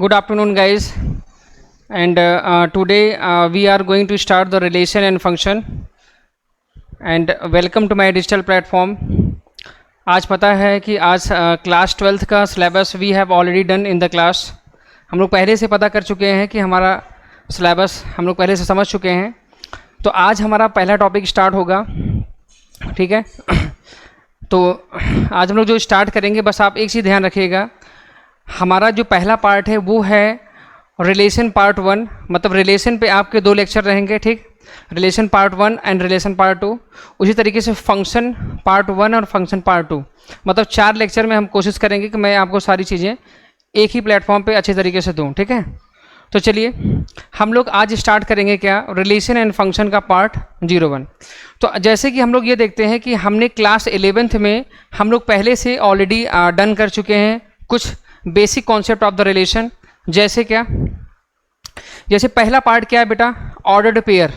Good afternoon, guys. And today we are going to start the relation and function. And welcome to my digital platform. आज पता है कि आज class 12th का syllabus we have already done in the class. हम लोग पहले से पता कर चुके हैं कि हमारा सिलेबस हम लोग पहले से समझ चुके हैं. तो आज हमारा पहला टॉपिक स्टार्ट होगा. ठीक है. तो आज हम लोग जो स्टार्ट करेंगे, बस आप एक चीज़ ध्यान रखिएगा, हमारा जो पहला पार्ट है वो है रिलेशन पार्ट 1. मतलब रिलेशन पे आपके 2 लेक्चर रहेंगे. ठीक. Relation part 1 and relation part 2. उसी तरीके से फंक्शन पार्ट 1 और फंक्शन पार्ट 2. मतलब 4 लेक्चर में हम कोशिश करेंगे कि मैं आपको सारी चीज़ें एक ही प्लेटफॉर्म पे अच्छे तरीके से दूँ. ठीक है. तो चलिए हम लोग आज स्टार्ट करेंगे क्या, रिलेशन एंड फंक्शन का पार्ट 01. तो जैसे कि हम लोग ये देखते हैं कि हमने क्लास 11th में हम लोग पहले से ऑलरेडी डन कर चुके हैं कुछ basic concept of the relation. जैसे क्या, जैसे पहला पार्ट क्या है बेटा, ऑर्डर्ड पेयर.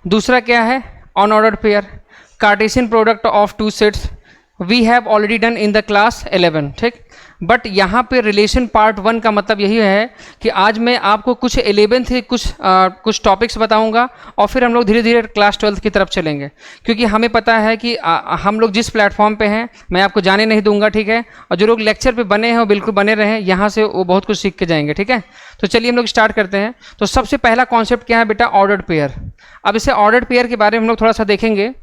दूसरा क्या है, unordered pair. Cartesian product of 2 sets we have already done in the class 11. ठीक. बट यहाँ पे रिलेशन पार्ट 1 का मतलब यही है कि आज मैं आपको कुछ 11th के कुछ टॉपिक्स बताऊंगा और फिर हम लोग धीरे धीरे क्लास 12th की तरफ चलेंगे. क्योंकि हमें पता है कि हम लोग जिस प्लेटफॉर्म पे हैं मैं आपको जाने नहीं दूंगा. ठीक है. और जो लोग लेक्चर पे बने हैं वो बिल्कुल बने रहें, यहाँ से वो बहुत कुछ सीख के जाएंगे. ठीक है. तो चलिए हम लोग स्टार्ट करते हैं. तो सबसे पहला कॉन्सेप्ट क्या है बेटा, ऑर्डर्ड पेयर. अब इसे ऑर्डर्ड पेयर के बारे में हम लोग थोड़ा सा देखेंगे.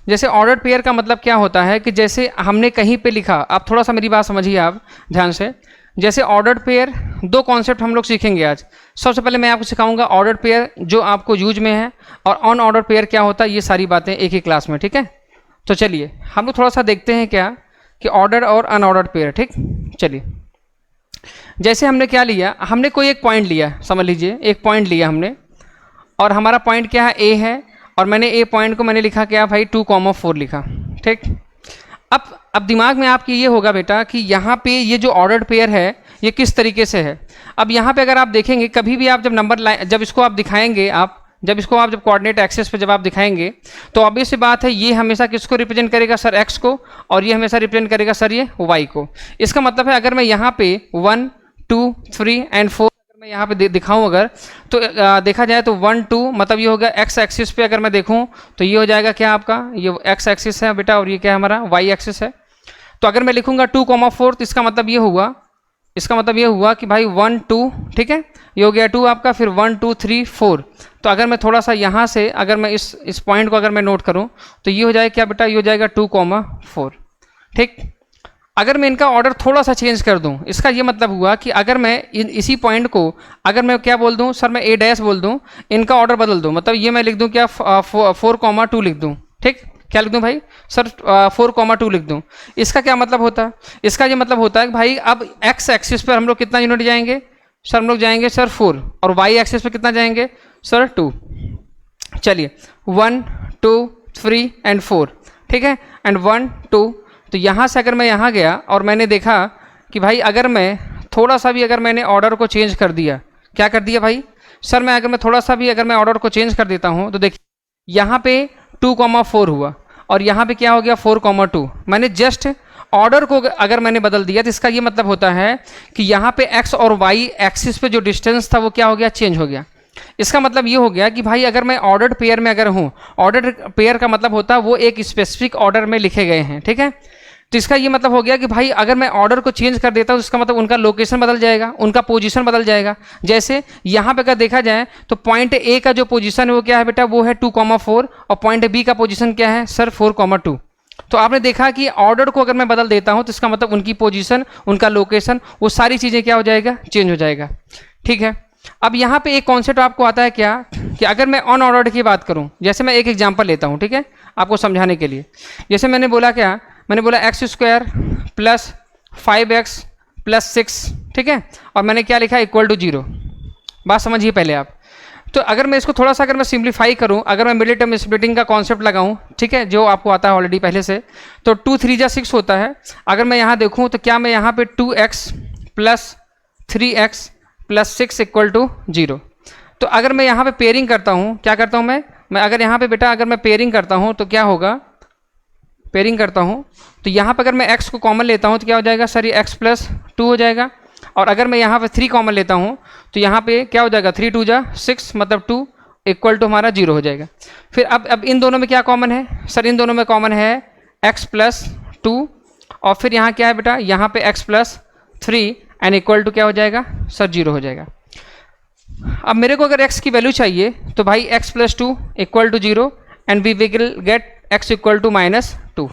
जैसे ऑर्डर्ड पेयर का मतलब क्या होता है कि जैसे हमने कहीं पे लिखा, आप थोड़ा सा मेरी बात समझिए आप ध्यान से. जैसे ऑर्डर्ड पेयर 2 कॉन्सेप्ट हम लोग सीखेंगे आज. सबसे पहले मैं आपको सिखाऊंगा ऑर्डर्ड पेयर जो आपको यूज में है, और अनऑर्डर्ड पेयर क्या होता है, ये सारी बातें एक ही क्लास में. ठीक है. तो चलिए हम लोग थोड़ा सा देखते हैं क्या कि ऑर्डर और अनऑर्डर्ड पेयर. ठीक. चलिए जैसे हमने क्या लिया, हमने कोई एक पॉइंट लिया, समझ लीजिए एक पॉइंट लिया हमने, और हमारा पॉइंट क्या है, ए है, और मैंने ए पॉइंट को मैंने लिखा क्या भाई 2,4 लिखा. ठीक. अब दिमाग में आपकी ये होगा बेटा कि यहाँ पे ये जो ऑर्डर्ड पेयर है ये किस तरीके से है. अब यहाँ पे अगर आप देखेंगे कभी भी आप जब नंबर जब इसको आप दिखाएंगे, जब कोऑर्डिनेट एक्सेस पे जब आप दिखाएंगे तो ऑब्वियस सी बात है ये हमेशा किसको रिप्रेजेंट करेगा सर, एक्स को, और ये हमेशा रिप्रेजेंट करेगा सर ये वाई को. इसका मतलब है अगर मैं यहाँ पे 1, 2, 3 एंड 4 मैं यहाँ पे दिखाऊं अगर, तो देखा जाए तो 1, 2 मतलब ये होगा एक्स एक्सिस पे. अगर मैं देखूं तो ये हो जाएगा क्या आपका, ये एक्स एक्सिस है बेटा, और ये क्या है हमारा वाई एक्सिस है. तो अगर मैं लिखूंगा 2,4 तो इसका मतलब ये हुआ कि भाई 1, 2. ठीक है. ये हो गया 2 आपका, फिर 1, 2, 3, 4. तो अगर मैं थोड़ा सा यहाँ से अगर मैं इस पॉइंट को अगर मैं नोट करूँ तो ये हो जाएगा क्या बेटा, ये हो जाएगा 2,4. ठीक. अगर मैं इनका ऑर्डर थोड़ा सा चेंज कर दूं, इसका ये मतलब हुआ कि अगर मैं इसी पॉइंट को अगर मैं क्या बोल दूं सर, मैं ए डैश बोल दूं, इनका ऑर्डर बदल दूं, मतलब ये मैं लिख दूं क्या 4,2 लिख दूं. ठीक. क्या लिख दूं भाई सर, 4,2 लिख दूं. इसका क्या मतलब होता है, इसका ये मतलब होता है कि भाई अब एक्स एक्सिस पर हम लोग कितना यूनिट जाएंगे सर, हम लोग जाएंगे सर 4, और वाई एक्सिस पर कितना जाएंगे सर 2. चलिए 1, 2, 3 एंड 4. ठीक है. एंड 1, 2. तो यहाँ से अगर मैं यहाँ गया और मैंने देखा कि भाई अगर मैं थोड़ा सा भी अगर मैंने ऑर्डर को चेंज कर दिया, क्या कर दिया भाई सर, मैं थोड़ा सा भी अगर मैं ऑर्डर को चेंज कर देता हूँ तो देखिए यहाँ पे 2,4 हुआ, और यहाँ पे क्या हो गया 4,2. मैंने जस्ट ऑर्डर को अगर मैंने बदल दिया तो इसका ये मतलब होता है कि यहाँ पे एक्स और वाई एक्सिस पे जो डिस्टेंस था वो क्या हो गया, चेंज हो गया. इसका मतलब ये हो गया कि भाई अगर मैं ऑर्डर्ड पेयर में अगर हूँ, ऑर्डर्ड पेयर का मतलब होता है वो एक स्पेसिफिक ऑर्डर में लिखे गए हैं. ठीक है. तो इसका ये मतलब हो गया कि भाई अगर मैं ऑर्डर को चेंज कर देता हूँ तो इसका मतलब उनका लोकेशन बदल जाएगा, उनका पोजीशन बदल जाएगा. जैसे यहाँ पे अगर देखा जाए तो पॉइंट ए का जो पोजीशन है वो क्या है बेटा, वो है 2,4, और पॉइंट बी का पोजीशन क्या है सर 4,2. तो आपने देखा कि ऑर्डर को अगर मैं बदल देता हूँ तो इसका मतलब उनकी पोजीशन, उनका लोकेशन, वो सारी चीज़ें क्या हो जाएगा, चेंज हो जाएगा. ठीक है. अब यहाँ पे एक कॉन्सेप्ट आपको आता है क्या कि अगर मैं अनऑर्डर्ड की बात करूँ, जैसे मैं एक एग्जांपल लेता हूँ. ठीक है. आपको समझाने के लिए, जैसे मैंने बोला क्या, मैंने बोला x² + 5x + 6. ठीक है. और मैंने क्या लिखा, = 0. बात समझिए पहले आप. तो अगर मैं इसको थोड़ा सा अगर मैं सिंप्लीफाई करूं, अगर मैं मिडिल टर्म स्प्लिटिंग का कॉन्सेप्ट लगाऊं, ठीक है, जो आपको आता है ऑलरेडी पहले से, तो 2, 3 जा 6 होता है. अगर मैं यहाँ देखूं तो क्या मैं यहाँ पे 2x + 3x + 6 = 0. तो अगर मैं यहाँ पे पेयरिंग करता हूँ, क्या करता हूँ मैं अगर यहाँ पे बेटा अगर मैं पेयरिंग करता हूँ तो क्या होगा, पेयरिंग करता हूँ तो यहाँ पर अगर मैं x को कॉमन लेता हूँ तो क्या हो जाएगा सर, ये x + 2 हो जाएगा. और अगर मैं यहाँ पे 3 कॉमन लेता हूँ तो यहाँ पे क्या हो जाएगा, 3 2 जा 6 मतलब 2 इक्वल टू हमारा 0 हो जाएगा। फिर अब इन दोनों में क्या कॉमन है सर, इन दोनों में कॉमन है x प्लस 2 और फिर यहाँ क्या है बेटा, यहाँ पे x plus 3 and equal to क्या हो जाएगा सर, 0 हो जाएगा। अब मेरे को अगर x की वैल्यू चाहिए तो भाई x plus 2 equal to 0 and we will get x equal to -2,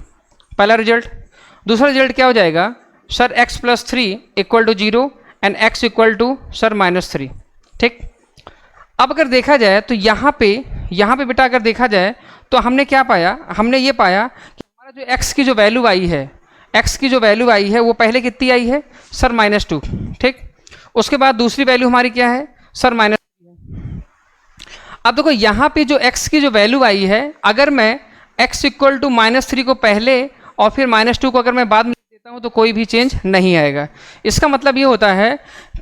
पहला रिजल्ट। दूसरा रिजल्ट क्या हो जाएगा sir, x plus 3 equal to 0 and x equal to sir -3। ठीक, अब अगर देखा जाए तो यहाँ पे बेटा अगर देखा जाए तो हमने क्या पाया, हमने ये पाया कि हमारा जो x की जो वैल्यू आई है, x की जो वैल्यू आई है वो पहले कितनी आई है सर -2। ठीक, उसके बाद दूसरी वैल्यू हमारी क्या है सर -3 है। अब देखो यहाँ पे जो x की जो वैल्यू आई है, अगर मैं x इक्वल टू -3 को पहले और फिर -2 को अगर मैं बाद में देता हूँ तो कोई भी चेंज नहीं आएगा। इसका मतलब ये होता है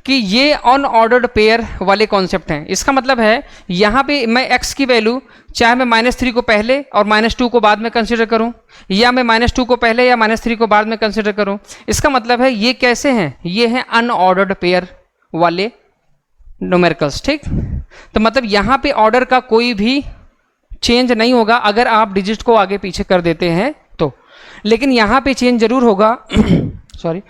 कि ये अनऑर्डर्ड पेयर वाले कॉन्सेप्ट हैं। इसका मतलब है यहाँ पे मैं x की वैल्यू चाहे मैं -3 को पहले और -2 को बाद में कंसिडर करूँ, या मैं -2 को पहले या -3 को बाद में कंसिडर करूँ, इसका मतलब है ये कैसे हैं, ये हैं अनऑर्डर्ड पेयर वाले न्यूमेरिकल्स। ठीक, तो मतलब यहाँ पे ऑर्डर का कोई भी चेंज नहीं होगा अगर आप डिजिट को आगे पीछे कर देते हैं तो, लेकिन यहाँ पे चेंज जरूर होगा सॉरी,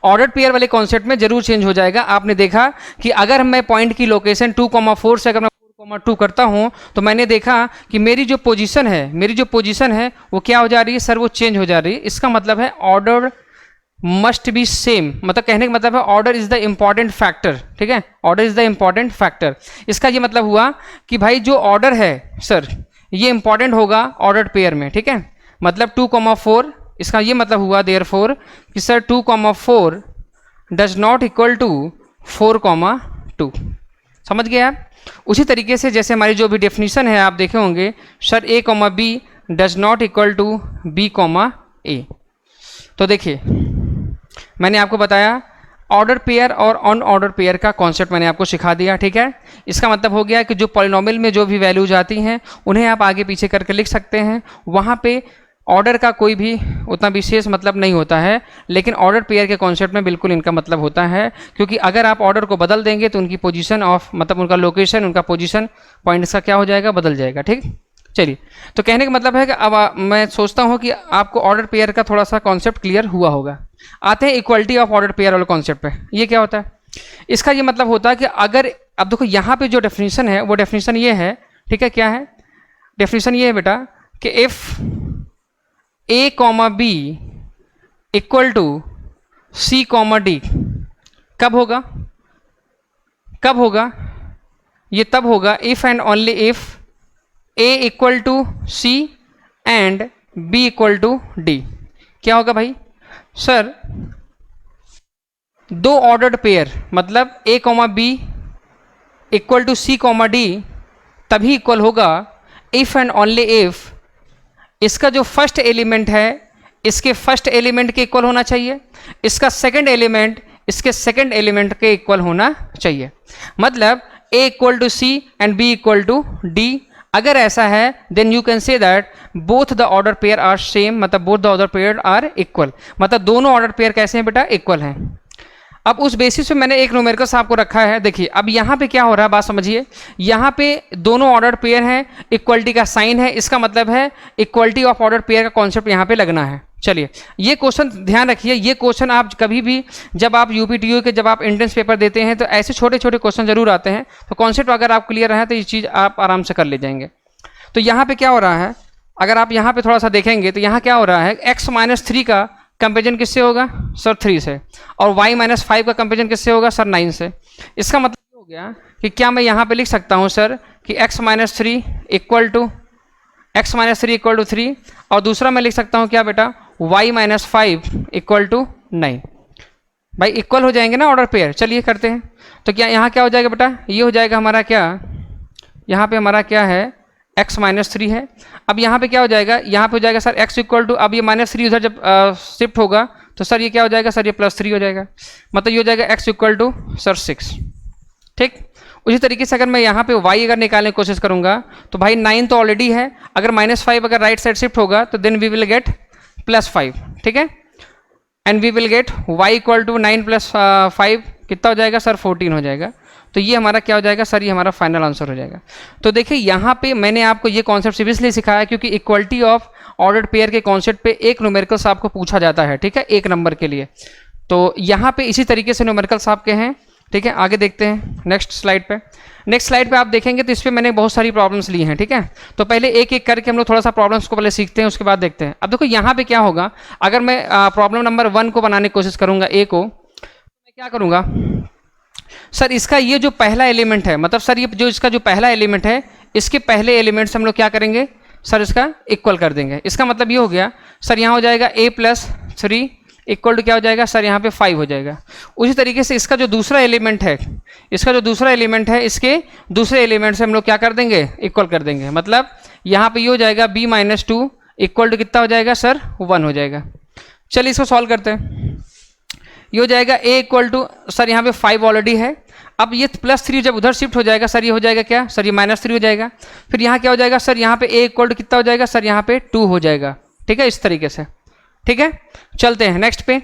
ऑर्डर्ड पेयर वाले कॉन्सेप्ट में जरूर चेंज हो जाएगा। आपने देखा कि अगर मैं पॉइंट की लोकेशन 2,4 से अगर मैं 4,2 करता हूँ तो मैंने देखा कि मेरी जो पोजीशन है वो क्या हो जा रही है सर, वो चेंज हो जा रही है। इसका मतलब है ऑर्डर मस्ट बी सेम, मतलब कहने का मतलब है order is the important factor. ठीक है, order is the important factor. इसका ये मतलब हुआ कि भाई जो ऑर्डर है सर ये इंपॉर्टेंट होगा ऑर्डर्ड पेयर में। ठीक है, मतलब 2,4, इसका ये मतलब हुआ देयरफॉर कि sir 2,4 does not equal to 4,2। समझ गए आप? उसी तरीके से जैसे हमारी जो भी डेफिनेशन है आप देखे होंगे sir a, b does not equal to b, a। तो देखिए मैंने आपको बताया ऑर्डर पेयर और अनऑर्डर पेयर का कॉन्सेप्ट मैंने आपको सिखा दिया। ठीक है, इसका मतलब हो गया कि जो पॉलिनोमियल में जो भी वैल्यूज आती हैं उन्हें आप आगे पीछे करके लिख सकते हैं, वहाँ पे ऑर्डर का कोई भी उतना विशेष मतलब नहीं होता है, लेकिन ऑर्डर पेयर के कॉन्सेप्ट में बिल्कुल इनका मतलब होता है, क्योंकि अगर आप ऑर्डर को बदल देंगे तो उनकी पोजीशन ऑफ मतलब उनका लोकेशन, उनका पोजीशन पॉइंट्स का क्या हो जाएगा, बदल जाएगा। ठीक, चलिए, तो कहने का मतलब है कि अब मैं सोचता हूँ कि आपको ऑर्डर पेयर का थोड़ा सा कॉन्सेप्ट क्लियर हुआ होगा। आते हैं इक्वलिटी ऑफ ऑर्डर पेयर वाले कॉन्सेप्ट पे। ये क्या होता है? इसका ये मतलब होता है कि अगर अब देखो यहाँ पे जो डेफिनेशन है वो डेफिनेशन ये है, ठीक है, क्या है डेफिनेशन? ये है बेटा कि if a, b equal to c, d कब होगा? कब होगा? ये तब होगा if and only if a equal to c and b equal to d। क्या होगा भाई? सर दो ऑर्डर्ड पेयर मतलब a, b equal to c, d तभी इक्वल होगा इफ एंड ओनली इफ इसका जो फर्स्ट एलिमेंट है इसके फर्स्ट एलिमेंट के इक्वल होना चाहिए, इसका सेकंड एलिमेंट इसके सेकंड एलिमेंट के इक्वल होना चाहिए। मतलब a equal to c and b equal to d। अगर ऐसा है then you can say that both the order pair are same, मतलब both the order pair are equal, मतलब दोनों ऑर्डर पेयर कैसे हैं बेटा? इक्वल हैं। अब उस बेसिस पे मैंने एक न्यूमेरिकल्स आपको रखा है। देखिए अब यहाँ पे क्या हो रहा है, बात समझिए। यहाँ पे दोनों ऑर्डर पेयर हैं, इक्वलिटी का साइन है, इसका मतलब है इक्वलिटी ऑफ ऑर्डर पेयर का कॉन्सेप्ट यहाँ पे लगना है। चलिए ये क्वेश्चन ध्यान रखिए, ये क्वेश्चन आप कभी भी जब आप यूपीटीयू के जब आप एंट्रेंस पेपर देते हैं तो ऐसे छोटे छोटे क्वेश्चन जरूर आते हैं, तो कॉन्सेप्ट अगर आप क्लियर है तो ये चीज़ आप आराम से कर ले जाएंगे। तो यहाँ पे क्या हो रहा है, अगर आप यहाँ पे थोड़ा सा देखेंगे तो यहाँ क्या हो रहा है, x-3 का कंपेरिजन किससे होगा सर? 3 से। और y-5 का कंपेरिजन किससे होगा सर? 9 से। इसका मतलब हो गया कि क्या मैं यहाँ पे लिख सकता हूँ सर कि x-3 इक्वल टू 3 और दूसरा मैं लिख सकता हूँ क्या बेटा, y-5 इक्वल टू 9। भाई इक्वल हो जाएंगे ना ऑर्डर पेयर। चलिए करते हैं। तो क्या यहाँ क्या हो जाएगा बेटा, ये हो जाएगा हमारा क्या, यहाँ पे हमारा क्या है x-3 है। अब यहाँ पे क्या हो जाएगा, यहाँ पे हो जाएगा सर x इक्वल टू, अब ये -3 उधर जब शिफ्ट होगा तो सर ये क्या हो जाएगा सर, ये +3 हो जाएगा, मतलब ये हो जाएगा x इक्वल टू सर 6। ठीक, उसी तरीके से अगर मैं यहाँ पे y अगर निकालने की कोशिश करूँगा तो भाई 9 तो ऑलरेडी है, अगर -5 अगर राइट साइड शिफ्ट होगा तो देन वी विल गेट +5। ठीक है, and we will get y equal to 9 plus 5 कितना हो जाएगा सर 14 हो जाएगा। तो ये हमारा क्या हो जाएगा सर, ये हमारा फाइनल आंसर हो जाएगा। तो देखिए यहाँ पे मैंने आपको ये कॉन्सेप्ट इसलिए सिखाया क्योंकि इक्वलिटी ऑफ ऑर्डर्ड पेयर के कॉन्सेप्ट पे एक न्यूमेरिकल्स आपको पूछा जाता है, ठीक है, एक नंबर के लिए। तो यहाँ पे इसी तरीके से न्यूमेरिकल्स आपके हैं, ठीक है। आगे देखते हैं नेक्स्ट स्लाइड पे। नेक्स्ट स्लाइड पे आप देखेंगे तो इस पर मैंने बहुत सारी प्रॉब्लम्स ली हैं, ठीक है। तो पहले एक एक करके हम लोग थोड़ा सा प्रॉब्लम्स को पहले सीखते हैं, उसके बाद देखते हैं। अब देखो यहाँ पे क्या होगा, अगर मैं प्रॉब्लम नंबर 1 को बनाने की कोशिश करूँगा, ए को, मैं क्या करूँगा सर, इसका ये जो पहला एलिमेंट है, मतलब सर ये जो इसका जो पहला एलिमेंट है, इसके पहले एलिमेंट से हम लोग क्या करेंगे सर, इसका इक्वल कर देंगे। इसका मतलब ये हो गया सर, यहाँ हो जाएगा a प्लस 3 इक्वल टू क्या हो जाएगा सर, यहाँ पे 5 हो जाएगा। उसी तरीके से इसका जो दूसरा एलिमेंट है, इसके दूसरे एलिमेंट से हम लोग क्या कर देंगे, इक्वल कर देंगे। मतलब यहाँ पे ये हो जाएगा b माइनस 2 इक्वल टू कितना हो जाएगा सर, 1 हो जाएगा। चलिए इसको सॉल्व करते हैं। ये हो जाएगा a इक्वल टू सर, यहाँ पे 5 ऑलरेडी है। अब ये प्लस 3 जब उधर शिफ्ट हो जाएगा सर, ये हो जाएगा क्या सर, ये माइनस 3 हो जाएगा। फिर यहाँ क्या हो जाएगा सर, यहाँ पे a इक्वल टू कितना हो जाएगा सर, यहाँ पे 2 हो जाएगा, ठीक है, इस तरीके से, ठीक है। चलते हैं नेक्स्ट पे।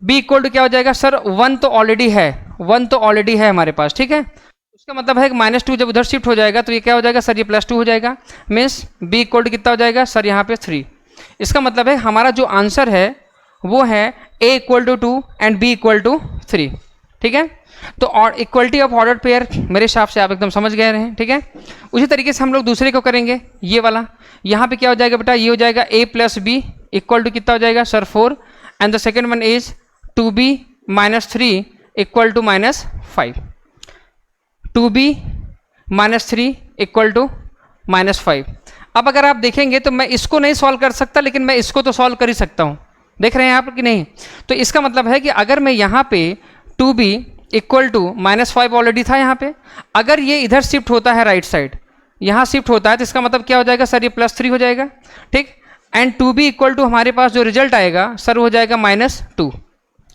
b इक्वल टू क्या हो जाएगा सर, 1 तो ऑलरेडी है हमारे पास, ठीक है। उसका मतलब है कि माइनस 2 जब उधर शिफ्ट हो जाएगा तो ये क्या हो जाएगा सर, ये प्लस 2 हो जाएगा। मीन्स b इक्वल टू कितना हो जाएगा सर, यहाँ पे 3। इसका मतलब है हमारा जो आंसर है वो है a equal to 2 and b equal to 3, ठीक है। तो और इक्वलिटी ऑफ ऑर्डर्ड पेयर मेरे हिसाब से आप एकदम समझ गए हैं, ठीक है। उसी तरीके से हम लोग दूसरे को करेंगे, ये वाला। यहाँ पे क्या हो जाएगा बेटा, ये हो जाएगा a plus B equal to कितना हो जाएगा sir, 4 and the second one is 2b minus 3 equal to minus 5। 2b minus 3 equal to minus 5। अब अगर आप देखेंगे तो मैं इसको नहीं सॉल्व कर सकता, लेकिन मैं इसको तो सॉल्व कर ही सकता हूँ। देख रहे हैं आप कि नहीं? तो इसका मतलब है कि अगर मैं यहाँ पे 2b equal to minus 5 already था यहाँ पे, अगर ये इधर शिफ्ट होता है राइट साइड, यहाँ शिफ्ट होता है, तो इसका मतलब क्या हो जाएगा सर, ये प्लस 3 हो जाएगा, ठीक। एंड 2b इक्वल टू हमारे पास जो रिजल्ट आएगा सर वो हो जाएगा माइनस 2।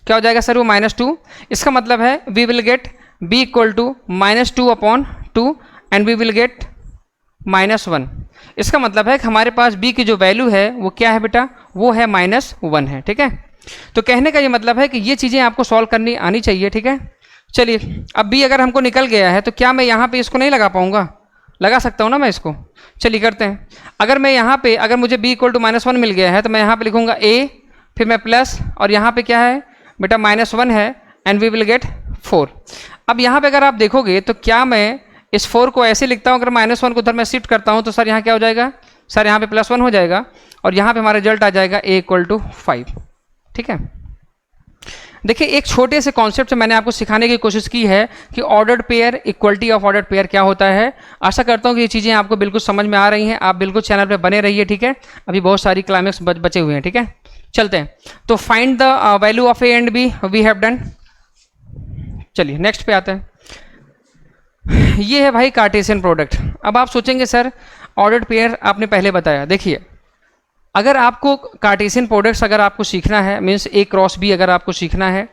क्या हो जाएगा सर, वो माइनस 2। इसका मतलब है we will get b equal to minus 2 upon 2 and we will get minus 1। इसका मतलब है कि हमारे पास b की जो वैल्यू है वो क्या है बेटा, वो है माइनस 1 है, ठीक है। तो कहने का ये मतलब है कि ये चीज़ें आपको सॉल्व करनी आनी चाहिए, ठीक है। चलिए अब b अगर हमको निकल गया है तो क्या मैं यहाँ पे इसको नहीं लगा पाऊँगा, लगा सकता हूँ ना मैं इसको। चलिए करते हैं। अगर मैं यहाँ पे, अगर मुझे b इक्वल टू माइनस 1 मिल गया है तो मैं यहाँ पे लिखूँगा a, फिर मैं प्लस, और यहाँ पे क्या है बेटा माइनस 1 है एंड वी विल गेट 4। अब यहाँ पे अगर आप देखोगे तो क्या मैं इस 4 को ऐसे लिखता हूँ, अगर माइनस 1 को उधर मैं शिफ्ट करता हूँ तो सर यहाँ क्या हो जाएगा सर, यहाँ पे प्लस 1 हो जाएगा और यहाँ पे हमारा रिजल्ट आ जाएगा a इक्वल टू 5, ठीक है। देखिए एक छोटे से कॉन्सेप्ट से मैंने आपको सिखाने की कोशिश की है कि ordered pair, equality of ordered pair क्या होता है। आशा करता हूँ कि ये चीज़ें आपको बिल्कुल समझ में आ रही हैं। आप बिल्कुल चैनल पे बने रहिए, ठीक है। अभी बहुत सारी क्लाइमेक्स बचे हुए हैं, ठीक है। चलते हैं। तो find the value of a and b we have done. चलिए नेक्स्ट पे आते हैं। ये है भाई कार्टेशियन प्रोडक्ट। अब आप सोचेंगे सर ऑर्डर्ड पेयर आपने पहले बताया। देखिए अगर आपको कार्टेशियन प्रोडक्ट्स अगर आपको सीखना है, मीन्स a क्रॉस b अगर आपको सीखना है,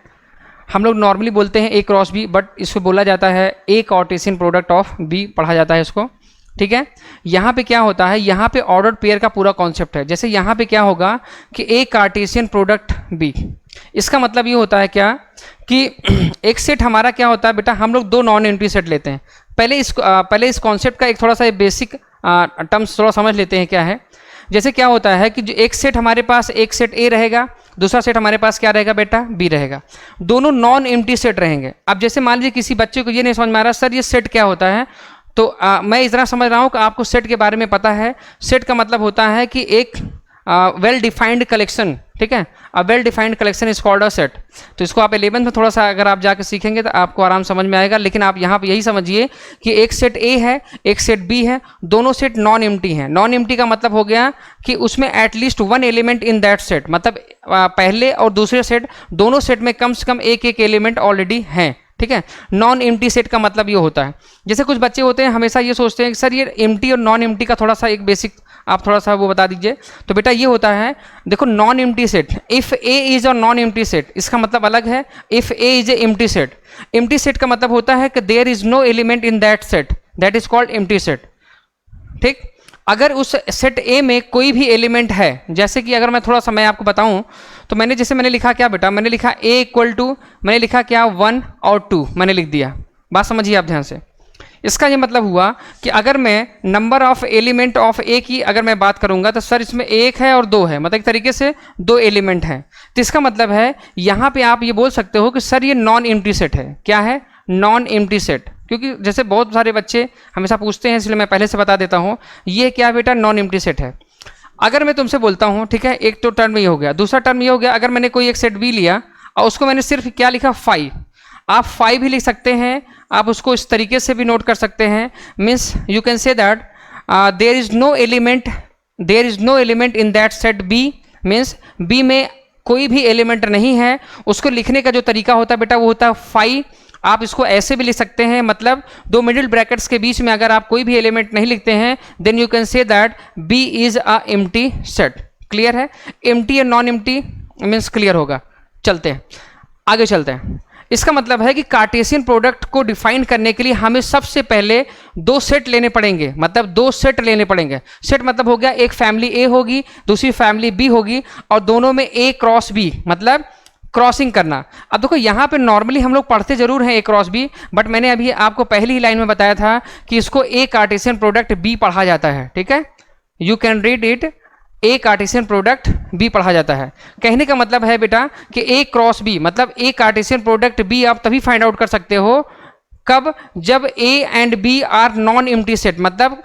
हम लोग नॉर्मली बोलते हैं a क्रॉस b, बट इसको बोला जाता है a Cartesian product of b पढ़ा जाता है इसको, ठीक है। यहाँ पे क्या होता है, यहाँ पे ऑर्डर्ड पेयर का पूरा कॉन्सेप्ट है। जैसे यहाँ पे क्या होगा कि a कार्टेशियन प्रोडक्ट b, इसका मतलब ये होता है क्या कि एक सेट हमारा क्या होता है बेटा, हम लोग दो नॉन एम्प्टी सेट लेते हैं। पहले इस कॉन्सेप्ट का एक थोड़ा सा बेसिक टर्म्स थोड़ा समझ लेते हैं क्या है। जैसे क्या होता है कि जो एक सेट हमारे पास, एक सेट ए रहेगा, दूसरा सेट हमारे पास क्या रहेगा बेटा, बी रहेगा। दोनों नॉन एम्प्टी सेट रहेंगे। अब जैसे मान लीजिए किसी बच्चे को ये नहीं समझ में आ रहा सर ये सेट क्या होता है, तो मैं इतना समझ रहा हूँ कि आपको सेट के बारे में पता है। सेट का मतलब होता है कि एक वेल डिफाइंड कलेक्शन, ठीक है। A well defined collection is called a set. तो इसको आप 11th में थोड़ा सा अगर आप जाके सीखेंगे तो आपको आराम समझ में आएगा। लेकिन आप यहाँ पे यही समझिए कि एक सेट ए है, एक सेट बी है, दोनों सेट नॉन एम्प्टी हैं। नॉन एम्प्टी का मतलब हो गया कि उसमें at least one element in that set, मतलब पहले और दूसरे सेट दोनों सेट में कम से कम एक एक एलिमेंट ऑलरेडी हैं, ठीक है। नॉन एम्प्टी सेट का मतलब ये होता है। जैसे कुछ बच्चे होते हैं हमेशा ये सोचते हैं कि सर ये एम्प्टी और नॉन एम्प्टी का थोड़ा सा एक बेसिक आप थोड़ा सा वो बता दीजिए। तो बेटा ये होता है, देखो non empty set, if A is a non empty set, इसका मतलब अलग है। If A is a empty set, empty set का मतलब होता है कि there is no element in that set, that is called empty set, ठीक। अगर उस सेट ए में कोई भी एलिमेंट है, जैसे कि अगर मैं थोड़ा सा मैं आपको बताऊं तो मैंने लिखा क्या बेटा, मैंने लिखा ए इक्वल टू, मैंने लिखा क्या 1 और 2 मैंने लिख दिया। बात समझिए आप ध्यान से। इसका ये मतलब हुआ कि अगर मैं नंबर ऑफ एलिमेंट ऑफ ए की अगर मैं बात करूंगा तो सर इसमें 1 है और 2 है, मतलब एक तरीके से 2 एलिमेंट हैं। तो इसका मतलब है यहाँ पे आप ये बोल सकते हो कि सर ये नॉन एम्प्टी सेट है। क्या है? Non empty set. क्योंकि जैसे बहुत सारे बच्चे हमेशा पूछते हैं, इसलिए मैं पहले से बता देता हूँ, ये क्या बेटा नॉन एम्प्टी सेट है। अगर मैं तुमसे बोलता हूँ, ठीक है, एक तो टर्म ये हो गया, दूसरा टर्म ये हो गया, अगर मैंने कोई एक सेट बी लिया और उसको मैंने सिर्फ क्या लिखा 5, आप 5 भी लिख सकते हैं, आप उसको इस तरीके से भी नोट कर सकते हैं। Means you can say that there is no element in that set B, means B में कोई भी एलिमेंट नहीं है। उसको लिखने का जो तरीका होता है बेटा वो होता है 5। आप इसको ऐसे भी लिख सकते हैं, मतलब 2 मिडिल ब्रैकेट्स के बीच में अगर आप कोई भी एलिमेंट नहीं लिखते हैं then you can say that B is a empty set. Clear है? एम्प्टी या नॉन एम्प्टी मीन्स क्लियर होगा। चलते हैं आगे, चलते हैं। इसका मतलब है कि कार्टेशियन प्रोडक्ट को डिफाइन करने के लिए हमें सबसे पहले 2 सेट लेने पड़ेंगे, मतलब 2 सेट लेने पड़ेंगे। सेट मतलब हो गया एक फैमिली ए होगी, दूसरी फैमिली बी होगी, और दोनों में ए क्रॉस बी, मतलब क्रॉसिंग करना। अब देखो यहाँ पे नॉर्मली हम लोग पढ़ते जरूर हैं ए क्रॉस बी, बट मैंने अभी आपको पहली ही लाइन में बताया था कि इसको ए कार्टेशियन प्रोडक्ट बी पढ़ा जाता है। ठीक है, you can read it, A Cartesian product B पढ़ा जाता है। कहने का मतलब है बेटा कि ए क्रॉस बी मतलब ए कार्टेशियन प्रोडक्ट बी आप तभी फाइंड आउट कर सकते हो कब, जब A and B are non empty set, मतलब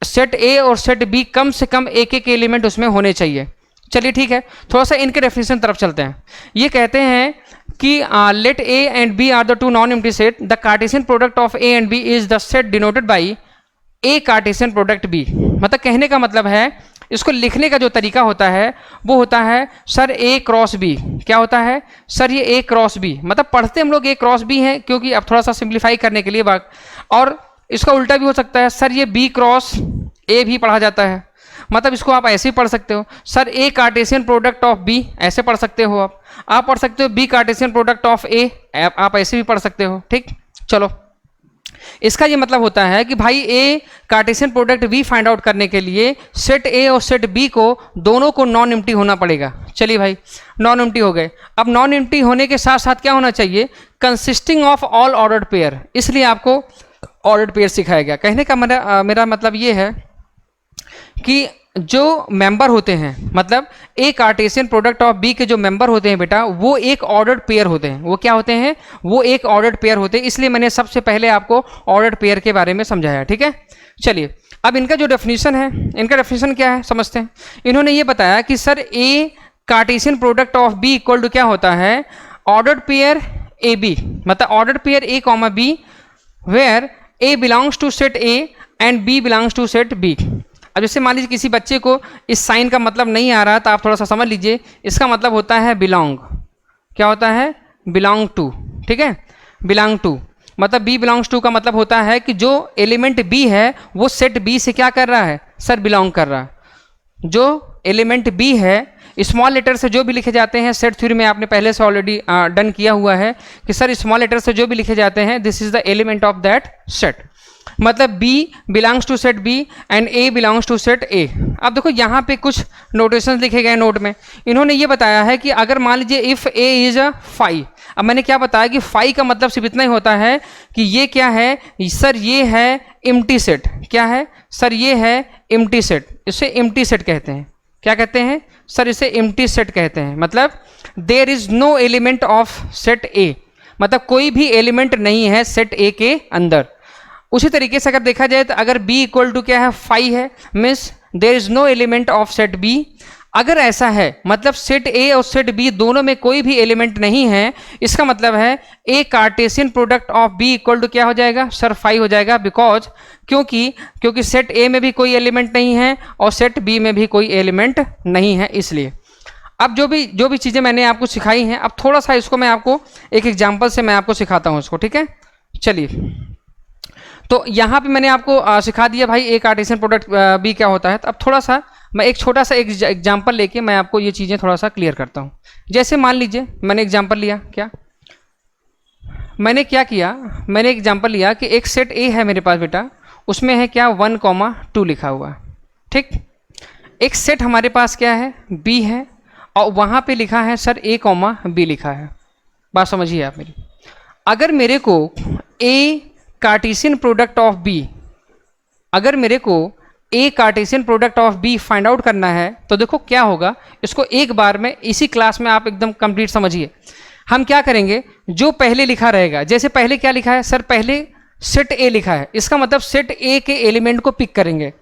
सेट ए और सेट बी कम से कम एक एक एलिमेंट उसमें होने चाहिए। चलिए ठीक है, थोड़ा सा इनके डेफिनेशन तरफ चलते हैं। ये कहते हैं कि let A and B are the 2 non empty set, the Cartesian product of A and B is the set denoted by A Cartesian product B. मतलब कहने का मतलब है, इसको लिखने का जो तरीका होता है वो होता है सर ए क्रॉस बी। क्या होता है सर? ये ए क्रॉस बी, मतलब पढ़ते हम लोग ए क्रॉस बी है, क्योंकि अब थोड़ा सा सिंप्लीफाई करने के लिए बात। और इसका उल्टा भी हो सकता है, सर ये बी क्रॉस ए भी पढ़ा जाता है, मतलब इसको आप ऐसे ही पढ़ सकते हो, sir A Cartesian product of B, ऐसे पढ़ सकते हो आप पढ़ सकते हो B Cartesian product of A, आप ऐसे भी पढ़ सकते हो। ठीक, चलो इसका ये मतलब होता है कि भाई A Cartesian product B find out करने के लिए सेट ए और सेट बी को दोनों को नॉन एम्प्टी होना पड़ेगा। चलिए भाई नॉन एम्प्टी हो गए। अब नॉन एम्प्टी होने के साथ साथ क्या होना चाहिए? Consisting of all ordered pair, इसलिए आपको ऑर्डर्ड पेयर सिखाया गया। कहने का मेरा मतलब ये है कि जो मेंबर होते हैं, मतलब ए कार्टेशियन प्रोडक्ट ऑफ बी के जो मेंबर होते हैं बेटा, वो एक ऑर्डर्ड पेयर होते हैं। वो क्या होते हैं? वो एक ऑर्डर्ड पेयर होते हैं। इसलिए मैंने सबसे पहले आपको ऑर्डर्ड पेयर के बारे में समझाया। ठीक है, चलिए अब इनका जो डेफिनेशन है, इनका डेफिनेशन क्या है समझते हैं। इन्होंने ये बताया कि sir A Cartesian product of B equal to क्या होता है? ऑर्डर्ड पेयर ए बी, मतलब ordered pair A comma B where A belongs to set A and B belongs to set B. अब जैसे मान लीजिए किसी बच्चे को इस साइन का मतलब नहीं आ रहा, तो आप थोड़ा सा समझ लीजिए। इसका मतलब होता है बिलोंग। क्या होता है? Belong to. ठीक है, बिलोंग टू मतलब बी बिलोंग्स टू का मतलब होता है कि जो एलिमेंट बी है वो सेट बी से क्या कर रहा है सर? बिलोंग कर रहा है। जो एलिमेंट बी है स्मॉल लेटर से जो भी लिखे जाते हैं, सेट थ्योरी में आपने पहले से ऑलरेडी डन किया हुआ है कि सर स्मॉल लेटर से जो भी लिखे जाते हैं this is the element of that set, मतलब B belongs to set B and A belongs to set A। अब देखो यहाँ पे कुछ नोटेशंस लिखे गए नोट में। इन्होंने ये बताया है कि अगर मान लीजिए इफ़ A इज अ 5, अब मैंने क्या बताया कि 5 का मतलब सिर्फ इतना ही होता है कि ये क्या है सर? ये है एम्प्टी सेट। क्या है सर? ये है एम्प्टी सेट। इसे एम्प्टी सेट कहते हैं। क्या कहते हैं सर? इसे एम्प्टी सेट कहते हैं। मतलब there is no element of set A, मतलब कोई भी एलिमेंट नहीं है सेट A के अंदर। उसी तरीके से अगर देखा जाए तो अगर B इक्वल टू क्या है 5 है, means there is no element of set B। अगर ऐसा है मतलब सेट A और सेट B दोनों में कोई भी एलिमेंट नहीं है, इसका मतलब है A Cartesian product of B equal to क्या हो जाएगा सर? 5 हो जाएगा। बिकॉज क्योंकि सेट A में भी कोई एलिमेंट नहीं है और सेट B में भी कोई एलिमेंट नहीं है, इसलिए। अब जो भी चीज़ें मैंने आपको सिखाई हैं, अब थोड़ा सा इसको मैं आपको एक एग्जाम्पल से मैं आपको सिखाता हूँ इसको। ठीक है, चलिए। तो यहाँ पे मैंने आपको सिखा दिया भाई ए कार्टेशियन प्रोडक्ट बी क्या होता है। तो अब थोड़ा सा मैं एक छोटा सा एग्जाम्पल लेके मैं आपको ये चीज़ें थोड़ा सा क्लियर करता हूँ। जैसे मान लीजिए मैंने एग्जाम्पल लिया, मैंने क्या किया, मैंने एग्जाम्पल लिया कि एक सेट ए है मेरे पास बेटा, उसमें है क्या 1,2 लिखा हुआ। ठीक, एक सेट हमारे पास क्या है? बी है, और वहाँ पे लिखा है सर ए कॉमा बी लिखा है। बात समझिए आप मेरी। अगर मेरे को A Cartesian product of B, अगर मेरे को A Cartesian product of B find out करना है तो देखो क्या होगा, इसको एक बार में इसी क्लास में आप एकदम कंप्लीट समझिए। हम क्या करेंगे, जो पहले लिखा रहेगा, जैसे पहले क्या लिखा है सर, पहले सेट ए लिखा है, इसका मतलब सेट ए के एलिमेंट को पिक करेंगे।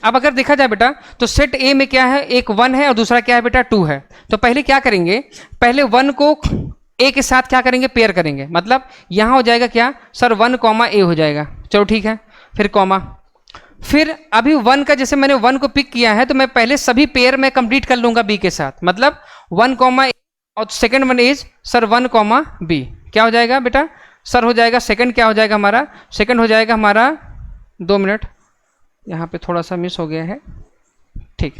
अब अगर देखा जाए बेटा तो सेट ए में क्या है, एक 1 है और दूसरा क्या है बेटा 2 है। तो पहले क्या करेंगे, पहले 1 को ए के साथ क्या करेंगे, पेयर करेंगे। मतलब यहाँ हो जाएगा क्या सर 1 कॉमा ए हो जाएगा, चलो ठीक है, फिर कॉमा, फिर अभी 1 का जैसे मैंने 1 को पिक किया है तो मैं पहले सभी पेयर में कंप्लीट कर लूंगा बी के साथ। मतलब 1 कॉमा ए और second one is sir 1 comma B. क्या हो जाएगा बेटा सर, हो जाएगा सेकंड, क्या हो जाएगा हमारा, सेकंड हो जाएगा हमारा, 2 मिनट यहाँ पे थोड़ा सा मिस हो गया है, ठीक।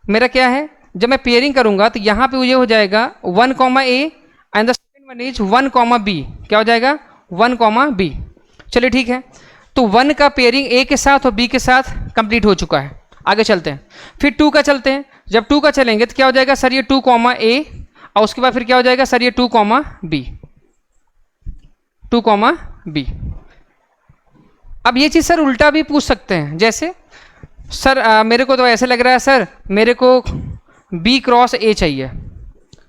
मेरा क्या है, जब मैं पेयरिंग करूंगा तो यहाँ पे ये हो जाएगा 1 comma A and the second one is 1 comma B. क्या हो जाएगा 1 कॉमा बी। चलिए ठीक है, तो 1 का पेयरिंग ए के साथ और बी के साथ कंप्लीट हो चुका है। आगे चलते हैं, फिर 2 का चलते हैं। जब 2 का चलेंगे तो क्या हो जाएगा सर, ये 2 कॉमा ए और उसके बाद फिर क्या हो जाएगा सर, ये 2 कॉमा बी, 2 कॉमा बी। अब ये चीज़ सर उल्टा भी पूछ सकते हैं, जैसे सर मेरे को तो ऐसे लग रहा है सर, मेरे को बी क्रॉस ए चाहिए,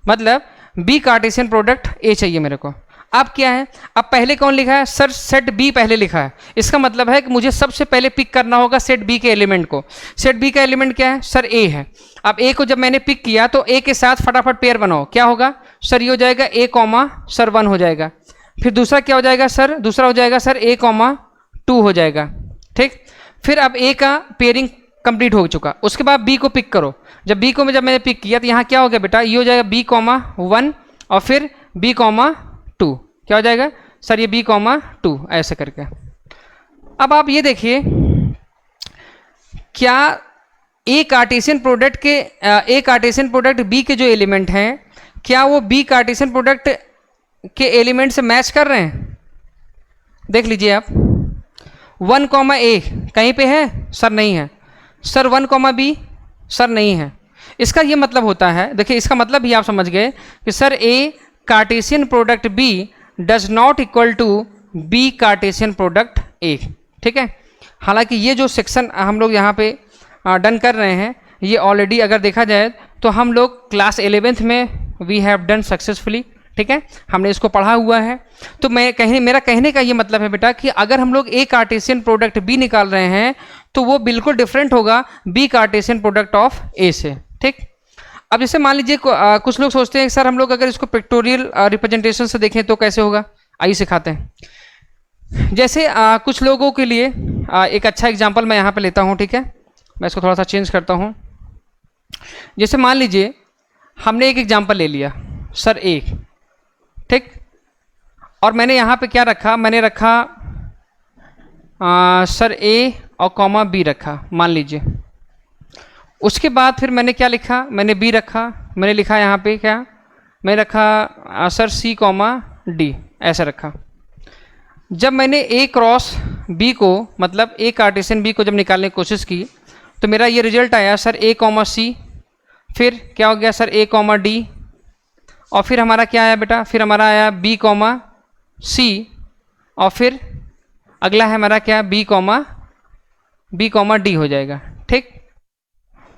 मतलब बी कार्टेशियन प्रोडक्ट ए चाहिए मेरे को। अब क्या है, अब पहले कौन लिखा है सर, सेट बी पहले लिखा है। इसका मतलब है कि मुझे सबसे पहले पिक करना होगा सेट बी के एलिमेंट को। सेट बी का एलिमेंट क्या है सर, ए है। अब ए को जब मैंने पिक किया तो ए के साथ फटाफट पेयर बनाओ। क्या होगा सर, ये हो जाएगा ए कॉमा सर 1 हो जाएगा। फिर दूसरा क्या हो जाएगा सर, दूसरा हो जाएगा सर ए कॉमा 2 हो जाएगा, ठीक। फिर अब ए का पेयरिंग कंप्लीट हो चुका, उसके बाद बी को पिक करो। जब बी को मैंने पिक किया तो यहाँ क्या हो गया बेटा, ये हो जाएगा बी कॉमा 1 और फिर बी कॉमा 2। क्या हो जाएगा सर, ये बी कॉमा 2 ऐसे करके। अब आप ये देखिए, क्या ए कार्टेशियन प्रोडक्ट के ए कार्टेशियन प्रोडक्ट बी के जो एलिमेंट हैं, क्या वो बी कार्टेशियन प्रोडक्ट के एलिमेंट से मैच कर रहे हैं? देख लीजिए आप, 1 कॉमा ए कहीं पे है सर, नहीं है। सर 1 कॉमा बी सर नहीं है। इसका ये मतलब होता है, देखिए इसका मतलब भी आप समझ गए कि sir A Cartesian product B does not equal to B Cartesian product A, ठीक है। हालांकि ये जो सेक्शन हम लोग यहाँ पे डन कर रहे हैं, ये ऑलरेडी अगर देखा जाए तो हम लोग क्लास 11th में वी हैव डन सक्सेसफुली, ठीक है, हमने इसको पढ़ा हुआ है। तो मेरा कहने का ये मतलब है बेटा कि अगर हम लोग ए कार्टेशियन प्रोडक्ट बी निकाल रहे हैं तो वो बिल्कुल डिफरेंट होगा बी कार्टेशियन प्रोडक्ट ऑफ ए से, ठीक। अब जैसे मान लीजिए कुछ लोग सोचते हैं सर हम लोग अगर इसको पिक्टोरियल रिप्रेजेंटेशन से देखें तो कैसे होगा, आइए सिखाते हैं। जैसे कुछ लोगों के लिए एक अच्छा एग्जाम्पल मैं यहाँ पे लेता हूँ, ठीक है। मैं इसको थोड़ा सा चेंज करता हूँ। जैसे मान लीजिए हमने एक एग्जाम्पल ले लिया सर ए, ठीक, और मैंने यहाँ पे क्या रखा, मैंने रखा सर ए और कॉमा बी रखा मान लीजिए। उसके बाद फिर मैंने क्या लिखा, मैंने बी रखा, मैंने लिखा यहाँ पे क्या, मैं रखा सर सी कॉमा डी ऐसा रखा। जब मैंने ए क्रॉस बी को, मतलब ए कार्टेशियन बी को जब निकालने की कोशिश की तो मेरा ये रिजल्ट आया सर ए कॉमा सी, फिर क्या हो गया सर ए कॉमा डी, और फिर हमारा क्या आया बेटा, फिर हमारा आया बी कॉमा सी, और फिर अगला है हमारा क्या, बी कॉमा डी हो जाएगा, ठीक।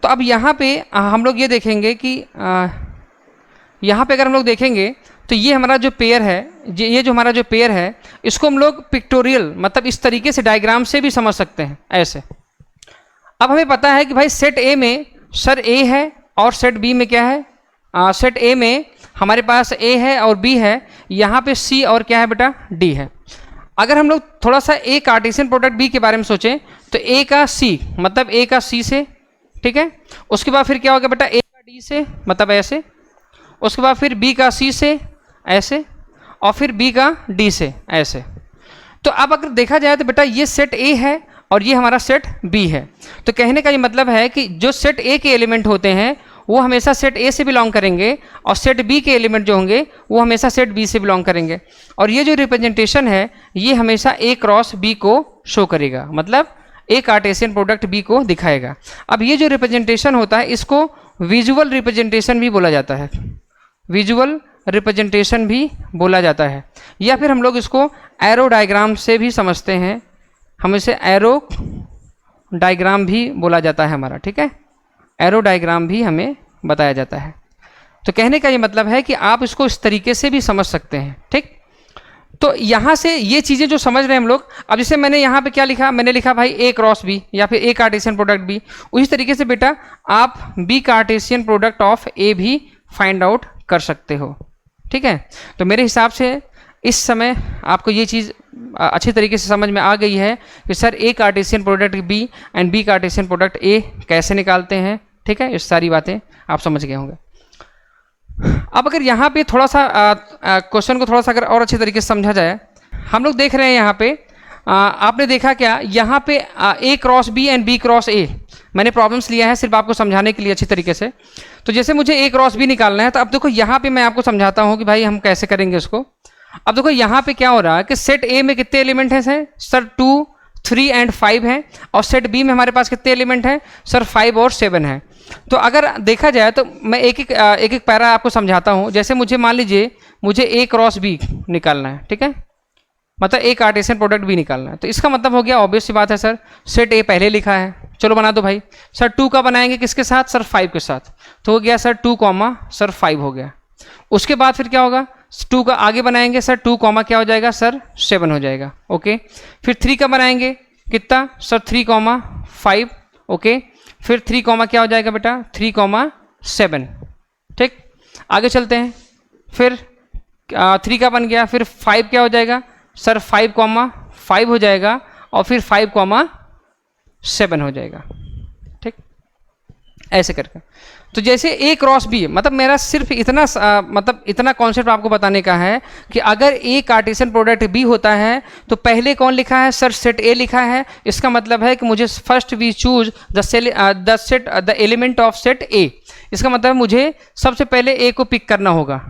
तो अब यहाँ पे हम लोग ये देखेंगे कि यहाँ पे अगर हम लोग देखेंगे तो ये हमारा जो पेयर है, ये जो हमारा जो पेयर है, इसको हम लोग पिक्टोरियल मतलब इस तरीके से डायग्राम से भी समझ सकते हैं ऐसे। अब हमें पता है कि भाई सेट ए में सर ए है और सेट बी में क्या है, सेट ए में हमारे पास ए है और बी है, यहाँ पे सी और क्या है बेटा डी है। अगर हम लोग थोड़ा सा ए कार्टेशियन प्रोडक्ट बी के बारे में सोचें तो ए का सी मतलब ए का सी से, ठीक है। उसके बाद फिर क्या होगा बेटा, ए का डी से मतलब ऐसे, उसके बाद फिर बी का सी से ऐसे, और फिर बी का डी से ऐसे। तो अब अगर देखा जाए तो बेटा ये सेट ए है और ये हमारा सेट बी है। तो कहने का ये मतलब है कि जो सेट ए के एलिमेंट होते हैं वो हमेशा सेट ए से बिलोंग करेंगे और सेट बी के एलिमेंट जो होंगे वो हमेशा सेट बी से बिलोंग करेंगे। और ये जो रिप्रेजेंटेशन है ये हमेशा ए क्रॉस बी को शो करेगा, मतलब ए कार्टेशियन प्रोडक्ट बी को दिखाएगा। अब ये जो रिप्रेजेंटेशन होता है इसको विजुअल रिप्रेजेंटेशन भी बोला जाता है, विजुअल रिप्रेजेंटेशन भी बोला जाता है, या फिर हम लोग इसको एरो डायग्राम से भी समझते हैं, हम इसे एरो डायग्राम भी बोला जाता है हमारा, ठीक है, एरो डायग्राम भी हमें बताया जाता है। तो कहने का ये मतलब है कि आप इसको इस तरीके से भी समझ सकते हैं, ठीक। तो यहाँ से ये चीज़ें जो समझ रहे हैं हम लोग, अब जैसे मैंने यहाँ पे क्या लिखा, मैंने लिखा भाई ए क्रॉस बी या फिर ए कार्टेशियन प्रोडक्ट बी, उसी तरीके से बेटा आप बी कार्टेशियन प्रोडक्ट ऑफ ए भी फाइंड आउट कर सकते हो, ठीक है। तो मेरे हिसाब से इस समय आपको ये चीज़ अच्छी तरीके से समझ में आ गई है कि sir A Cartesian product B and B Cartesian product A कैसे निकालते हैं, ठीक है। इस सारी बातें आप समझ गए होंगे। अब अगर यहाँ पे थोड़ा सा क्वेश्चन को थोड़ा सा अगर और अच्छे तरीके से समझा जाए, हम लोग देख रहे हैं यहाँ पे आपने देखा क्या, यहाँ पे A cross B and B cross A, मैंने प्रॉब्लम्स लिया है सिर्फ आपको समझाने के लिए अच्छी तरीके से। तो जैसे मुझे ए क्रॉस बी निकालना है, तो अब देखो यहाँ पे मैं आपको समझाता हूँ कि भाई हम कैसे करेंगे उसको। अब देखो यहाँ पे क्या हो रहा है कि सेट ए में कितने एलिमेंट हैं सर 2, 3 एंड 5 हैं, और सेट बी में हमारे पास कितने एलिमेंट हैं सर 5 और 7 हैं। तो अगर देखा जाए तो मैं एक एक पैरा आपको समझाता हूँ। जैसे मुझे मान लीजिए मुझे ए क्रॉस बी निकालना है, ठीक है, मतलब ए कार्टेशियन प्रोडक्ट बी निकालना है। तो इसका मतलब हो गया, ऑब्वियस सी बात है सर, सेट ए पहले लिखा है, चलो बना दो भाई। सर 2 का बनाएंगे किसके साथ सर 5 के साथ, तो हो गया सर 2 कॉमा सर 5 हो गया। उसके बाद फिर क्या होगा, 2 का आगे बनाएंगे सर 2 कॉमा क्या हो जाएगा सर 7 हो जाएगा, ओके। फिर 3 का बनाएंगे कितना सर 3 कॉमा 5, ओके। फिर 3 कॉमा क्या हो जाएगा बेटा 3 कॉमा 7, ठीक। आगे चलते हैं, फिर 3 का बन गया, फिर 5 क्या हो जाएगा सर 5 कॉमा 5 हो जाएगा, और फिर 5 कॉमा 7 हो जाएगा, ठीक, ऐसे करके। तो जैसे ए क्रॉस बी, मतलब मेरा सिर्फ इतना मतलब इतना कॉन्सेप्ट आपको बताने का है कि अगर ए कार्टेशियन प्रोडक्ट बी होता है तो पहले कौन लिखा है सर सेट ए लिखा है। इसका मतलब है कि मुझे first we choose the element of set A. इसका मतलब मुझे सबसे पहले ए को पिक करना होगा।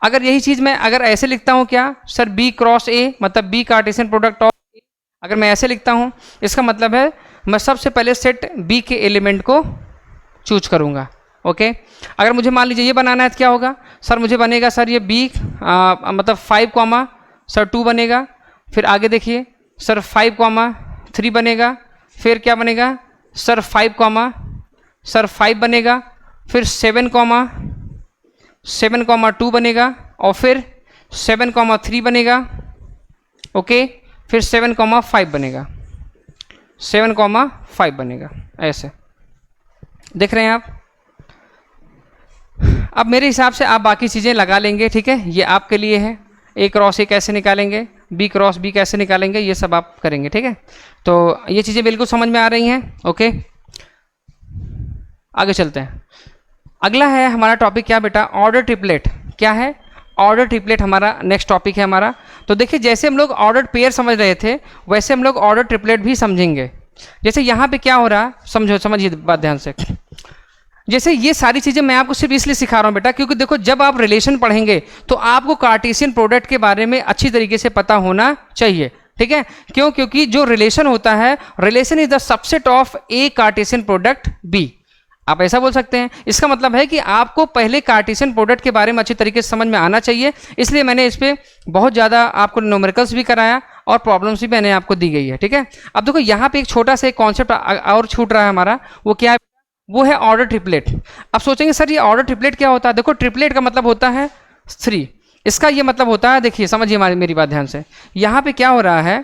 अगर यही चीज़ मैं अगर ऐसे लिखता हूँ क्या सर बी क्रॉस ए, मतलब बी कार्टेशियन प्रोडक्ट ऑफ ए, अगर मैं ऐसे लिखता हूँ इसका मतलब है मैं सबसे पहले सेट बी के एलिमेंट को चूज करूँगा, ओके। अगर मुझे मान लीजिए ये बनाना है तो क्या होगा सर, मुझे बनेगा सर ये बी मतलब 5 कॉमा सर 2 बनेगा, फिर आगे देखिए सर 5 कॉमा 3 बनेगा, फिर क्या बनेगा सर 5 कॉमा सर 5 बनेगा, फिर 7 कॉमा 2 बनेगा, और फिर 7 कॉमा 3 बनेगा, ओके। फिर 7 कॉमा 5 बनेगा, 7 कॉमा 5 बनेगा, ऐसे देख रहे हैं आप। अब मेरे हिसाब से आप बाकी चीज़ें लगा लेंगे, ठीक है, ये आपके लिए है। ए क्रॉस ए कैसे निकालेंगे, बी क्रॉस बी कैसे निकालेंगे, ये सब आप करेंगे, ठीक है। तो ये चीज़ें बिल्कुल समझ में आ रही हैं, ओके। आगे चलते हैं। अगला है हमारा टॉपिक क्या बेटा, ऑर्डर ट्रिपलेट। क्या है ऑर्डर ट्रिपलेट, हमारा नेक्स्ट टॉपिक है हमारा। तो देखिए जैसे हम लोग ऑर्डर पेयर समझ रहे थे वैसे हम लोग ऑर्डर ट्रिपलेट भी समझेंगे। जैसे यहाँ पे क्या हो रहा, समझिए बात ध्यान से। जैसे ये सारी चीज़ें मैं आपको सिर्फ इसलिए सिखा रहा हूँ बेटा क्योंकि देखो जब आप रिलेशन पढ़ेंगे तो आपको कार्टेशियन प्रोडक्ट के बारे में अच्छी तरीके से पता होना चाहिए, ठीक है। क्यों, क्योंकि जो रिलेशन होता है, relation is the subset of A Cartesian product B, आप ऐसा बोल सकते हैं। इसका मतलब है कि आपको पहले कार्टेशियन प्रोडक्ट के बारे में अच्छी तरीके से समझ में आना चाहिए, इसलिए मैंने इस पर बहुत ज़्यादा आपको न्यूमेरिकल्स भी कराया और प्रॉब्लम्स भी मैंने आपको दी गई है, ठीक है। अब देखो यहाँ पे एक छोटा सा एक कॉन्सेप्ट और छूट रहा है हमारा, वो क्या है, वो है ऑर्डर ट्रिपलेट। अब सोचेंगे सर ये ऑर्डर ट्रिपलेट क्या होता है। देखो ट्रिपलेट का मतलब होता है 3, इसका ये मतलब होता है, देखिए समझिए मेरी बात ध्यान से। यहाँ पे क्या हो रहा है,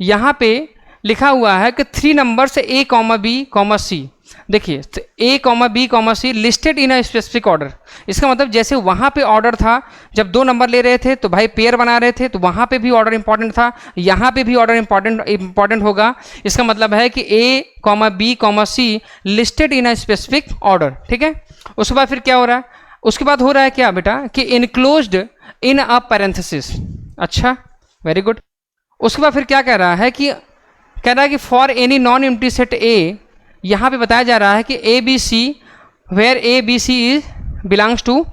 यहाँ पे लिखा हुआ है कि 3 नंबर से A comma B comma C, देखिए A comma B comma C listed in a specific order. इसका मतलब जैसे वहाँ पे ऑर्डर था, जब 2 नंबर ले रहे थे तो भाई पेयर बना रहे थे, तो वहाँ पे भी ऑर्डर इंपॉर्टेंट था, यहाँ पे भी ऑर्डर इंपॉर्टेंट होगा। इसका मतलब है कि A comma B comma C listed in a specific order, ठीक है। उसके बाद फिर क्या हो रहा है, उसके बाद हो रहा है क्या बेटा कि इनक्लोज्ड इन अ पैरेंथेसिस। अच्छा, वेरी गुड। उसके बाद फिर क्या कह रहा है कि for any non empty set A, यहाँ पे बताया जा रहा है कि A B C where A B C is belongs to,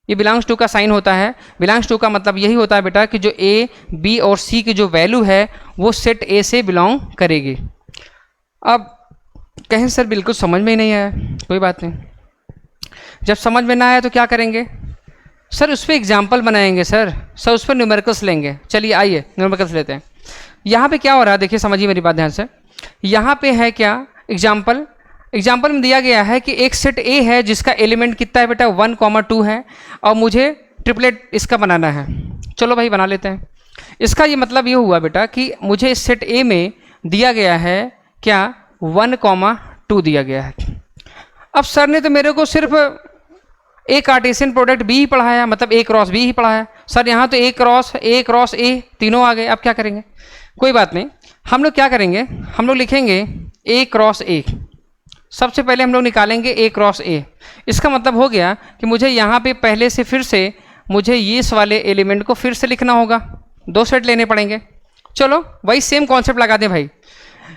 ये बिलोंग्स टू का साइन होता है। बिलोंग्स टू का मतलब यही होता है बेटा कि जो ए बी और सी की जो वैल्यू है वो सेट ए से बिलोंग करेगी। अब कहें सर बिल्कुल समझ में ही नहीं आया, कोई बात नहीं, जब समझ में ना आया तो क्या करेंगे सर, उस पर एग्जाम्पल बनाएंगे सर उस पर न्यूमेरिकल्स लेंगे। चलिए आइए न्यूमेरिकल्स लेते हैं। यहाँ पे क्या हो रहा है देखिए, समझिए मेरी बात ध्यान से। यहाँ पे है क्या एग्जाम्पल में दिया गया है कि एक सेट ए है जिसका एलिमेंट कितना है बेटा 1, 2 है, और मुझे ट्रिपलेट इसका बनाना है। चलो भाई बना लेते हैं। इसका ये मतलब ये हुआ बेटा कि मुझे इस सेट ए में दिया गया है क्या 1, 2 दिया गया है। अब सर ने तो मेरे को सिर्फ ए कार्टेशियन प्रोडक्ट बी ही पढ़ाया, मतलब ए क्रॉस बी ही पढ़ाया। सर यहाँ तो ए क्रॉस ए तीनों आ गए। अब क्या करेंगे, कोई बात नहीं, हम लोग क्या करेंगे, हम लोग लिखेंगे ए क्रॉस ए। सबसे पहले हम लोग निकालेंगे ए क्रॉस ए। इसका मतलब हो गया कि मुझे यहाँ पे पहले से फिर से मुझे इस वाले एलिमेंट को फिर से लिखना होगा, 2 सेट लेने पड़ेंगे। चलो वही सेम कॉन्सेप्ट लगा दें भाई।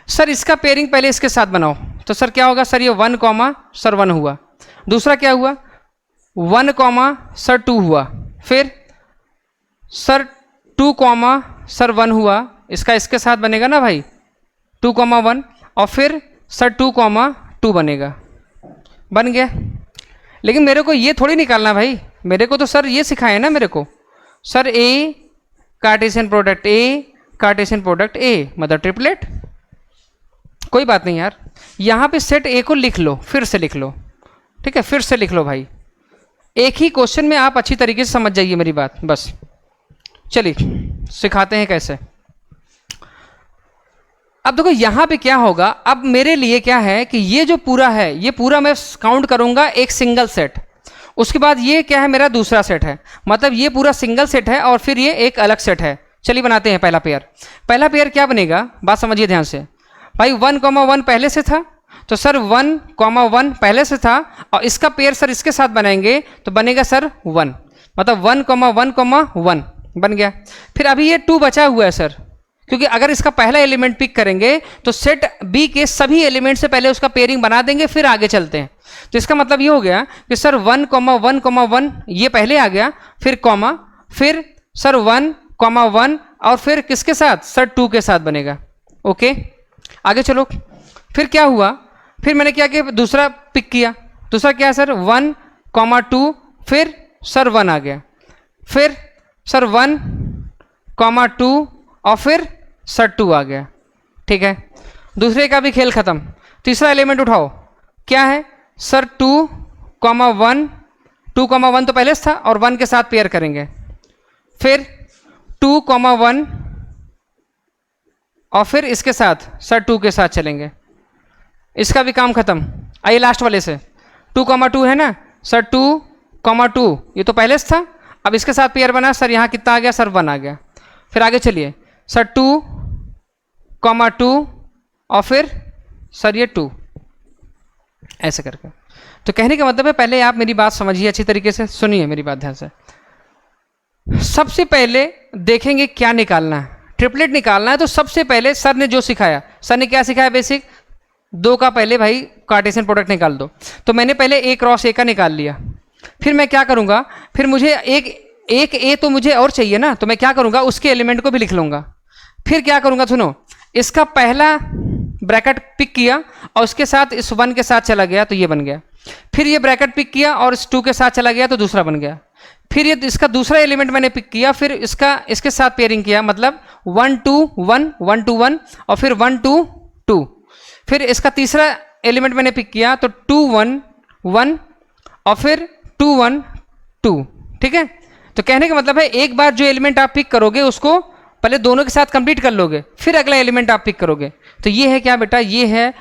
सर इसका पेयरिंग पहले इसके साथ बनाओ, तो सर क्या होगा, सर ये 1, सर 1 हुआ। दूसरा क्या हुआ 1, सर 2 हुआ। फिर सर 2, सर 1 हुआ। इसका इसके साथ बनेगा ना भाई 2, 1, और फिर सर 2, 2 बनेगा, बन गया। लेकिन मेरे को ये थोड़ी निकालना भाई, मेरे को तो सर ये सिखाया ना मेरे को, सर ए कार्टेशियन प्रोडक्ट ए मतलब ट्रिपलेट। कोई बात नहीं यार, यहाँ पे सेट ए को लिख लो, फिर से लिख लो, ठीक है, फिर से लिख लो भाई। एक ही क्वेश्चन में आप अच्छी तरीके से समझ जाइए मेरी बात बस। चलिए सिखाते हैं कैसे। अब देखो यहाँ पे क्या होगा, अब मेरे लिए क्या है कि ये जो पूरा है ये पूरा मैं काउंट करूंगा एक सिंगल सेट। उसके बाद ये क्या है मेरा दूसरा सेट है, मतलब ये पूरा सिंगल सेट है और फिर ये एक अलग सेट है। चलिए बनाते हैं पहला पेयर। पहला पेयर क्या बनेगा, बात समझिए ध्यान से भाई। 1, 1 पहले से था, तो सर 1, 1 पहले से था, और इसका पेयर सर इसके साथ बनाएंगे तो बनेगा सर 1, मतलब 1, 1 बन गया। फिर अभी ये 2 बचा हुआ है सर, क्योंकि अगर इसका पहला एलिमेंट पिक करेंगे तो सेट बी के सभी एलिमेंट से पहले उसका पेयरिंग बना देंगे, फिर आगे चलते हैं। तो इसका मतलब ये हो गया कि सर 1, 1 ये पहले आ गया, फिर कॉमा, फिर सर 1, 1 और फिर किसके साथ, सर 2 के साथ बनेगा। ओके आगे चलो। फिर क्या हुआ, फिर मैंने क्या किया, दूसरा पिक किया। दूसरा क्या है सर 1, 2 फिर सर 1 आ गया, फिर सर 1, 2 और फिर सर 2 आ गया। ठीक है, दूसरे का भी खेल खत्म। तीसरा एलिमेंट उठाओ, क्या है सर 2, 1 2, 1 तो पहले था और 1 के साथ पेयर करेंगे, फिर 2, 1 और फिर इसके साथ सर 2 के साथ चलेंगे। इसका भी काम खत्म। आइए लास्ट वाले से, 2, 2 है ना, सर 2, 2 ये तो पहले से था, अब इसके साथ पेयर बना, सर यहाँ कितना आ गया, सर 1 आ गया। फिर आगे चलिए, सर 2, 2 और फिर सर ये 2, ऐसे करके। तो कहने का मतलब है पहले आप मेरी बात समझिए अच्छी तरीके से, सुनिए मेरी बात ध्यान से। सबसे पहले देखेंगे क्या निकालना है, ट्रिपलेट निकालना है। तो सबसे पहले सर ने जो सिखाया, सर ने क्या सिखाया, बेसिक 2 का पहले भाई कार्टेशियन प्रोडक्ट निकाल दो। तो मैंने पहले ए क्रॉस ए का निकाल लिया। फिर मैं क्या करूँगा, फिर मुझे एक ए तो मुझे और चाहिए ना, तो मैं क्या करूँगा, उसके एलिमेंट को भी लिख लूँगा। फिर क्या करूँगा, सुनो, इसका पहला ब्रैकेट पिक किया और उसके साथ इस 1 के साथ चला गया तो ये बन गया। फिर ये ब्रैकेट पिक किया और इस 2 के साथ चला गया तो दूसरा बन गया। फिर ये इसका दूसरा एलिमेंट मैंने पिक किया, फिर इसके साथ पेयरिंग किया, मतलब 1, 2 1 1 2 1 और फिर 1 2 2। फिर इसका तीसरा एलिमेंट मैंने पिक किया तो 2 1 1 और फिर 2 1 2। ठीक है, तो कहने का मतलब है एक बार जो एलिमेंट आप पिक करोगे उसको पहले दोनों के साथ कंप्लीट कर लोगे, फिर अगला एलिमेंट आप पिक करोगे। तो ये है क्या बेटा, ये है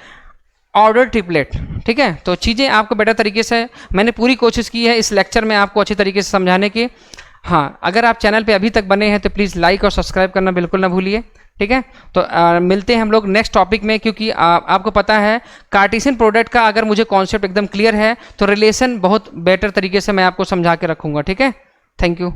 ऑर्डर ट्रिपलेट। ठीक है, तो चीज़ें आपको बेटर तरीके से मैंने पूरी कोशिश की है इस लेक्चर में आपको अच्छी तरीके से समझाने की। हाँ, अगर आप चैनल पे अभी तक बने हैं तो प्लीज़ लाइक और सब्सक्राइब करना बिल्कुल ना भूलिए। ठीक है, तो मिलते हैं हम लोग नेक्स्ट टॉपिक में, क्योंकि आपको पता है कार्टेशियन प्रोडक्ट का अगर मुझे कॉन्सेप्ट एकदम क्लियर है तो रिलेशन बहुत बेटर तरीके से मैं आपको समझा के रखूँगा। ठीक है, थैंक यू।